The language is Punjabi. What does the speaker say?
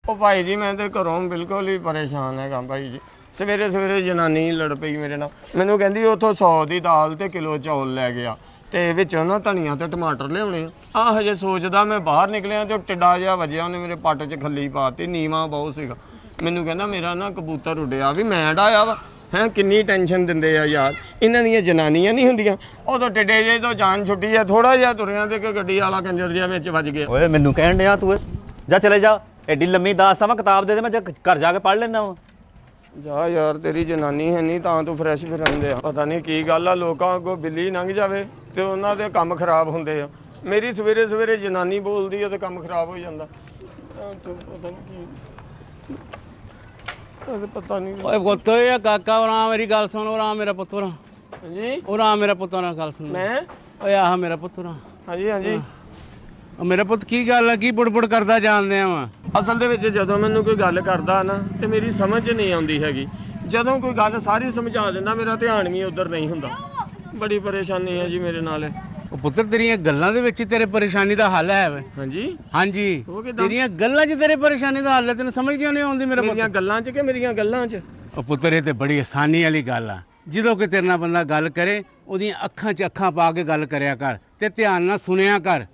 ਉਹ ਭਾਈ ਜੀ ਮੈਂ ਤੇ ਘਰੋਂ ਬਿਲਕੁਲ ਹੀ ਪਰੇਸ਼ਾਨ ਹੈਗਾ ਭਾਈ ਜੀ। ਸਵੇਰੇ ਸਵੇਰੇ ਜਨਾਨੀ ਲੜ ਪਈ ਮੇਰੇ ਨਾਲ, ਮੈਨੂੰ ਕਹਿੰਦੀ ਉੱਥੋਂ 100 ਦੀ ਦਾਲ ਤੇ ਕਿਲੋ ਚੌਲ ਲੈ ਗਿਆ ਤੇ ਵਿੱਚੋਂ ਨਾ ਧਨੀਆ ਤੇ ਟਮਾਟਰ ਲਿਆਉਣੇ ਆ। ਹਜੇ ਸੋਚਦਾ ਮੈਂ ਬਾਹਰ ਨਿਕਲਿਆ ਤੇ ਟਿੱਡਾ ਜਿਹਾ ਵੱਜਿਆ, ਉਹਨੇ ਮੇਰੇ ਪੱਟ 'ਚ ਖੱਲੀ ਪਾਤੀ, ਨੀਵਾਂ ਬਹੁਤ ਸੀਗਾ। ਮੈਨੂੰ ਕਹਿੰਦਾ ਮੇਰਾ ਨਾ ਕਬੂਤਰ ਉੱਡਿਆ, ਵੀ ਮੈਂ ਡਾਇਆ ਵਾ ਹੈਂ। ਕਿੰਨੀ ਟੈਨਸ਼ਨ ਦਿੰਦੇ ਆ ਯਾਰ, ਇਹਨਾਂ ਦੀਆਂ ਜਨਾਨੀਆਂ ਨਹੀਂ ਹੁੰਦੀਆਂ। ਉਦੋਂ ਟਿੱਡੇ ਜਿਹੇ ਤੋਂ ਜਾਨ ਛੁੱਟੀ ਆ, ਥੋੜਾ ਜਿਹਾ ਤੁਰਿਆ ਤੇ ਕਿ ਗੱਡੀ ਵਾਲਾ ਕੰਜਰ ਜਿਹਾ ਵਿੱਚ ਵੱਜ ਗਿਆ। ਓਏ ਮੈਨੂੰ ਕਹਿਣ ਡਿਆ ਤੂੰ ਜਾ ਚਲੇ ਜਾ, ਐਡੀ ਲੰਮੀ ਦਾਸਤਾਂ ਵਾ ਕਿਤਾਬ ਦੇ ਮੈਂ ਘਰ ਜਾ ਕੇ ਪੜ੍ਹ ਲੈਣਾ ਵਾ। ਜਾ ਯਾਰ, ਤੇਰੀ ਜਨਾਨੀ ਹੈ ਨਹੀਂ ਤਾਂ ਤੂੰ ਫਰੈਸ਼ ਫਿਰੰਦੇ ਆ। ਪਤਾ ਨਹੀਂ ਕੀ ਗੱਲ ਆ, ਲੋਕਾਂ ਅੱਗੋਂ ਬਿੱਲੀ ਲੰਘ ਜਾਵੇ ਤੇ ਉਹਨਾਂ ਦੇ ਕੰਮ ਖਰਾਬ ਹੁੰਦੇ ਆ। ਮੇਰੀ ਸਵੇਰੇ ਸਵੇਰੇ ਜਨਾਨੀ ਬੋਲਦੀ ਆ ਤੇ ਕੰਮ ਖਰਾਬ ਹੋ ਜਾਂਦਾ। ਪਤਾ ਨਹੀਂ ਕੀ, ਪਤਾ ਨਹੀਂ। ਓਏ ਪੁੱਤ ਇਹ ਕਾਕਾ ਉਰਾ ਮੇਰੀ ਗੱਲ ਸੁਣ, ਉਰਾ ਮੇਰਾ ਪੁੱਤ ਉਰਾ। ਹਾਂਜੀ ਉਰਾ ਮੇਰਾ ਪੁੱਤ ਉਰਾ ਗੱਲ ਸੁਣ। ਮੈਂ ਓਏ ਆਹ ਮੇਰਾ ਪੁੱਤ ਉਰਾ। ਹਾਂਜੀ ਹਾਂਜੀ। ਉਹ ਮੇਰਾ ਪੁੱਤ ਕੀ ਗੱਲ ਆ, ਕੀ ਬੁੜਬੁੜ ਕਰਦਾ ਜਾਣਦੇ ਆ ਵਾ? ਅਸਲ ਦੇ ਵਿੱਚ ਜਦੋਂ ਮੈਨੂੰ ਕੋਈ ਗੱਲ ਕਰਦਾ ਨਾ ਤੇ ਮੇਰੀ ਸਮਝ ਨਹੀਂ ਆਉਂਦੀ ਹੈਗੀ। ਜਦੋਂ ਕੋਈ ਗੱਲ ਸਾਰੀ ਸਮਝਾ ਦਿੰਦਾ, ਮੇਰਾ ਧਿਆਨ ਵੀ ਉਧਰ ਨਹੀਂ ਹੁੰਦਾ। ਬੜੀ ਪਰੇਸ਼ਾਨੀ ਹੈ ਜੀ ਮੇਰੇ ਨਾਲ। ਉਹ ਪੁੱਤਰ ਤੇਰੀਆਂ ਗੱਲਾਂ ਦੇ ਵਿੱਚ ਹੀ ਤੇਰੇ ਪਰੇਸ਼ਾਨੀ ਦਾ ਹੱਲ ਹੈ ਵੇ। ਹਾਂਜੀ ਹਾਂਜੀ, ਉਹ ਕਿੱਦਾਂ? ਤੇਰੀਆਂ ਗੱਲਾਂ 'ਚ ਤੇਰੇ ਪਰੇਸ਼ਾਨੀ ਦਾ ਹੱਲ ਹੈ। ਤੈਨੂੰ ਸਮਝ ਕਿਉਂ ਨਹੀਂ ਆਉਂਦੀ ਮੇਰਾ ਪੁੱਤ? ਮੇਰੀਆਂ ਗੱਲਾਂ 'ਚ ਕਿ ਮੇਰੀਆਂ ਗੱਲਾਂ 'ਚ? ਉਹ ਪੁੱਤਰ ਇਹ ਤੇ ਬੜੀ ਆਸਾਨੀ ਵਾਲੀ ਗੱਲ ਆ। ਜਦੋਂ ਕਿ ਤੇਰੇ ਨਾਲ ਬੰਦਾ ਗੱਲ ਕਰੇ, ਉਹਦੀਆਂ ਅੱਖਾਂ 'ਚ ਅੱਖਾਂ ਪਾ ਕੇ ਗੱਲ ਕਰਿਆ ਕਰ ਤੇ ਧਿਆਨ ਨਾਲ ਸੁਣਿਆ ਕਰ।